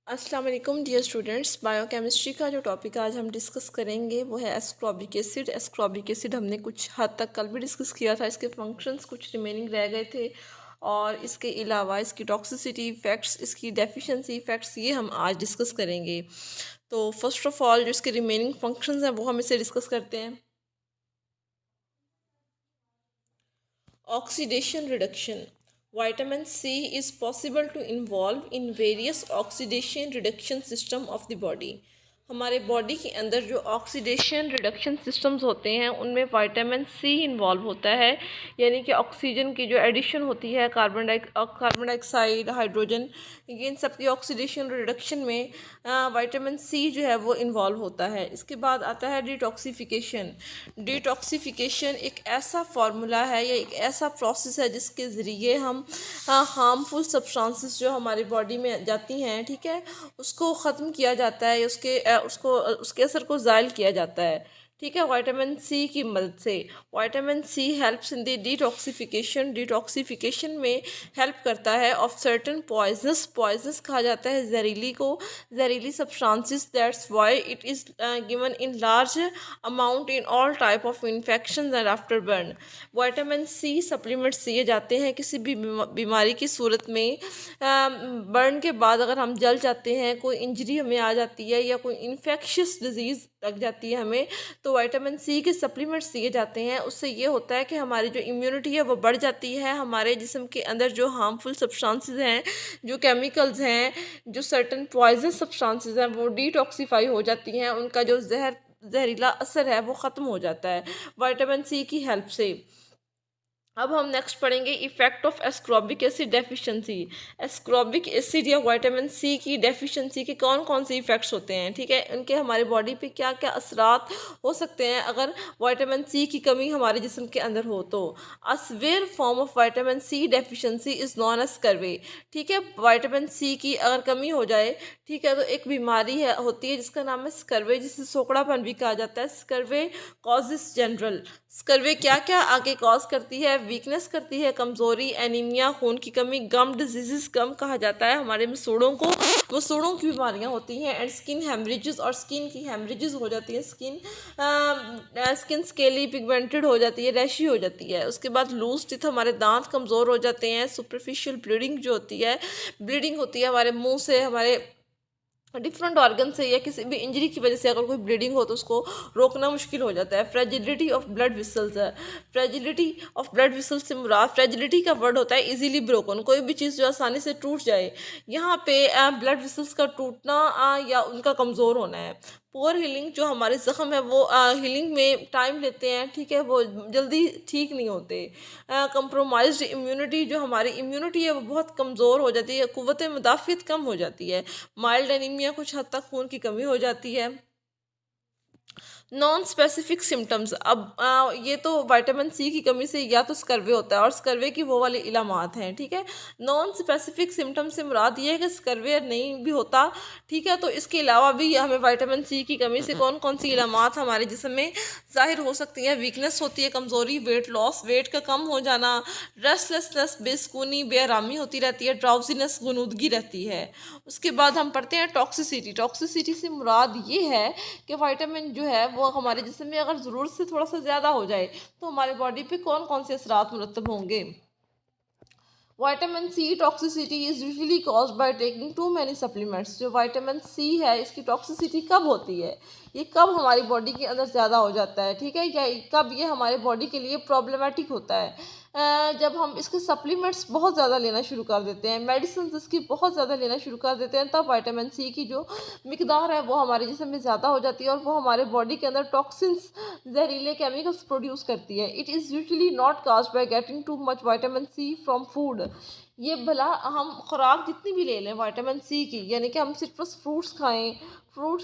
अस्सलाम वालेकुम dear students. Biochemistry का जो टॉपिक आज हम डिस्कस करेंगे वो है एस्कॉर्बिक एसिड। एस्कॉर्बिक एसिड हमने कुछ हद तक कल भी डिस्कस किया था, इसके फंक्शंस कुछ रिमेनिंग रह गए थे और इसके अलावा इसकी टॉक्सिसिटी इफ़ेक्ट्स, इसकी डेफिशिएंसी इफ़ेक्ट्स, ये हम आज डिस्कस करेंगे। तो फर्स्ट ऑफ ऑल जो इसके रिमेनिंग फंक्शंस हैं वो हम इसे डिस्कस करते हैं। Oxidation reduction. Vitamin C is possible to involve in various oxidation reduction system of the body. हमारे बॉडी के अंदर जो ऑक्सीडेशन रिडक्शन सिस्टम्स होते हैं उनमें विटामिन सी इन्वॉल्व होता है, यानी कि ऑक्सीजन की जो एडिशन होती है, कार्बन डाइऑक्साइड, हाइड्रोजन, इन सब की ऑक्सीडेशन रिडक्शन में विटामिन सी जो है वो इन्वॉल्व होता है। इसके बाद आता है डिटॉक्सिफिकेशन। डिटॉक्सिफिकेशन एक ऐसा फार्मूला है या एक ऐसा प्रोसेस है जिसके ज़रिए हम हार्मफुल सब्सटेंसेस जो हमारी बॉडी में जाती हैं, ठीक है, उसको ख़त्म किया जाता है, उसके असर को ज़ायल किया जाता है, ठीक है, विटामिन सी की मदद से। Vitamin C helps in the detoxification. Detoxification में हेल्प करता है ऑफ सर्टन पॉइजनस कहा जाता है जहरीली को, जहरीली substances. That's why it is given in large amount in all type of infection and after burn. Vitamin C supplements दिए जाते हैं किसी भी बीमारी की सूरत में। बर्न के बाद अगर हम जल जाते हैं, कोई इंजरी हमें आ जाती है या कोई इन्फेक्शियस डिजीज़ लग जाती है हमें, तो विटामिन सी के सप्लीमेंट्स दिए जाते हैं। उससे ये होता है कि हमारी जो इम्यूनिटी है वो बढ़ जाती है, हमारे जिस्म के अंदर जो हार्मफुल सब्सटेंसेस हैं, जो केमिकल्स हैं, जो सर्टन पॉइजन सब्सटेंसेस हैं, वो डिटॉक्सिफाई हो जाती हैं, उनका जो जहरीला असर है वो ख़त्म हो जाता है विटामिन सी की हेल्प से। अब हम नेक्स्ट पढ़ेंगे effect of ascorbic acid deficiency. Ascorbic acid या विटामिन सी की डेफिशिएंसी के कौन कौन से इफ़ेक्ट्स होते हैं, ठीक है, उनके हमारे बॉडी पे क्या क्या असरात हो सकते हैं अगर विटामिन सी की कमी हमारे जिस्म के अंदर हो तो। A severe form of vitamin C deficiency is known as scurvy. ठीक है, विटामिन सी की अगर कमी हो जाए, ठीक है, तो एक बीमारी है होती है जिसका नाम है स्कर्वे, जिसे सोकड़ापन भी कहा जाता है। स्कर्वे कॉजेस जनरल। स्कर्वे क्या क्या आगे कॉज करती है? वीकनेस करती है, कमज़ोरी, एनीमिया, खून की कमी, गम डिजीज़, गम कहा जाता है हमारे मसूड़ों को, मसूड़ों की बीमारियां होती हैं, एंड स्किन हेमरेजेस, और स्किन की हेमरेजेस हो जाती है, स्किन स्केली पिगमेंटेड हो जाती है, रैशी हो जाती है। उसके बाद लूज टीथ, हमारे दांत कमज़ोर हो जाते हैं। सुपरफिशियल ब्लीडिंग जो होती है, ब्लीडिंग होती है हमारे मुंह से, हमारे डिफरेंट ऑर्गन से, या किसी भी इंजरी की वजह से अगर कोई ब्लीडिंग हो तो उसको रोकना मुश्किल हो जाता है। फ्रेजिलिटी ऑफ ब्लड विसल्स है। फ्रेजिलिटी ऑफ ब्लड विसल्स से मुराद, फ्रेजिलिटी का वर्ड होता है इजीली ब्रोकन, कोई भी चीज़ जो आसानी से टूट जाए। यहाँ पे ब्लड विसल्स का टूटना या उनका कमज़ोर होना है। पुअर हीलिंग, जो हमारे ज़ख्म है वो हीलिंग में टाइम लेते हैं, ठीक है, वो जल्दी ठीक नहीं होते। कंप्रोमाइज्ड इम्यूनिटी, जो हमारी इम्यूनिटी है वो बहुत कमज़ोर हो जाती है, क़ुव्वत मुदाफ़ियत कम हो जाती है। माइल्ड एनीमिया, कुछ हद तक खून की कमी हो जाती है। नॉन स्पेसिफिक सिम्टम्स, अब ये तो विटामिन सी की कमी से या तो स्कर्वे होता है, और स्कर्वे की वो वाले इलामात हैं, ठीक है। नॉन स्पेसिफिक सिम्टम्स से मुराद ये है कि स्कर्वे नहीं भी होता, ठीक है, तो इसके अलावा भी हमें विटामिन सी की कमी से कौन कौन सी इलामात हमारे जिस्म में ज़ाहिर हो सकती हैं। वीकनेस होती है, कमज़ोरी, वेट लॉस, वेट का कम हो जाना, रेस्टलेसनेस, बेसुकूनी, बेआरामी होती रहती है, ड्राउजीनेस, गुनूदगी रहती है। उसके बाद हम पढ़ते हैं टॉक्सिसिटी। टॉक्सिसिटी से मुराद ये है कि विटामिन जो है वो हमारे जिस्म में अगर ज़रूरत से थोड़ा सा ज़्यादा हो जाए तो हमारे बॉडी पे कौन कौन से असरात मुरतब होंगे। Vitamin C toxicity is usually caused by taking too many supplements. जो विटामिन सी है इसकी टॉक्सिसिटी कब होती है, ये कब हमारी बॉडी के अंदर ज़्यादा हो जाता है, ठीक है, या कब ये हमारे बॉडी के लिए प्रॉब्लमेटिक होता है। जब हम इसके सप्लीमेंट्स बहुत ज़्यादा लेना शुरू कर देते हैं, मेडिसिन इसकी बहुत ज़्यादा लेना शुरू कर देते हैं, तब विटामिन सी की जो मिकदार है वो हमारे जिस्म में ज़्यादा हो जाती है और वो हमारे बॉडी के अंदर टॉक्सिन्स, जहरीले केमिकल्स प्रोड्यूस करती है। It is usually not caused by getting too much vitamin C from food. ये भला हम खुराक जितनी भी ले लें विटामिन सी की, यानी कि हम सिट्रस फ्रूट्स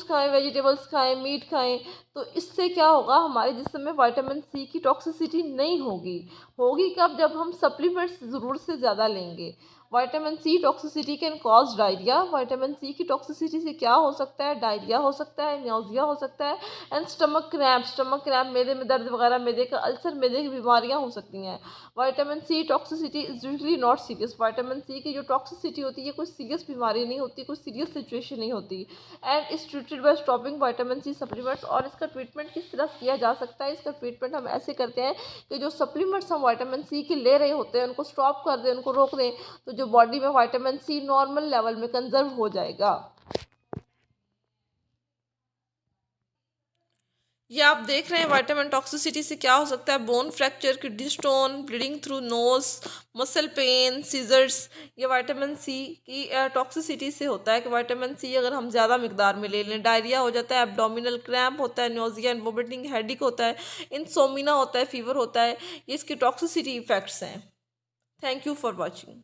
खाएं, वेजिटेबल्स खाएं, मीट खाएं, तो इससे क्या होगा, हमारे जिस्म में विटामिन सी की टॉक्सिसिटी नहीं होगी। होगी कब, जब हम सप्लीमेंट्स ज़रूर से ज़्यादा लेंगे। Vitamin C toxicity can cause diarrhoea. Vitamin C की टॉक्सिसिटी से क्या हो सकता है? डायरिया हो सकता है, न्यूजिया हो सकता है एंड स्टमक क्रैम्प मैदे में दर्द वगैरह, मैदे का अल्सर, मैदे की बीमारियां हो सकती हैं। Vitamin C toxicity is usually not serious. Vitamin C की जो टॉक्सिसिटी होती है कोई सीरियस बीमारी नहीं होती, कोई सीरियस सिचुएशन नहीं होती and is treated by stopping vitamin C supplements. और इसका ट्रीटमेंट किस तरह से किया जा सकता है? इसका ट्रीटमेंट हम ऐसे करते हैं कि जो सप्लीमेंट्स हम विटामिन सी के ले रहे होते हैं उनको स्टॉप कर दें, उनको रोक दें, तो जो बॉडी में विटामिन सी नॉर्मल लेवल में कंजर्व हो जाएगा। ये आप देख रहे हैं विटामिन टॉक्सिसिटी से क्या हो सकता है? Bone fracture, kidney stone, bleeding through nose, muscle pain, seizures. ये विटामिन सी की टॉक्सिसिटी से होता है कि विटामिन सी अगर हम ज़्यादा मिकदार में ले लें, डायरिया हो जाता है, एब्डोमिनल क्रैम्प होता है, नोजिया एंड वोमिटिंग, हेडिक होता है, इंसोमिना होता है, फीवर होता है। ये इसकी टॉक्सिसिटी इफेक्ट्स हैं। Thank you for watching.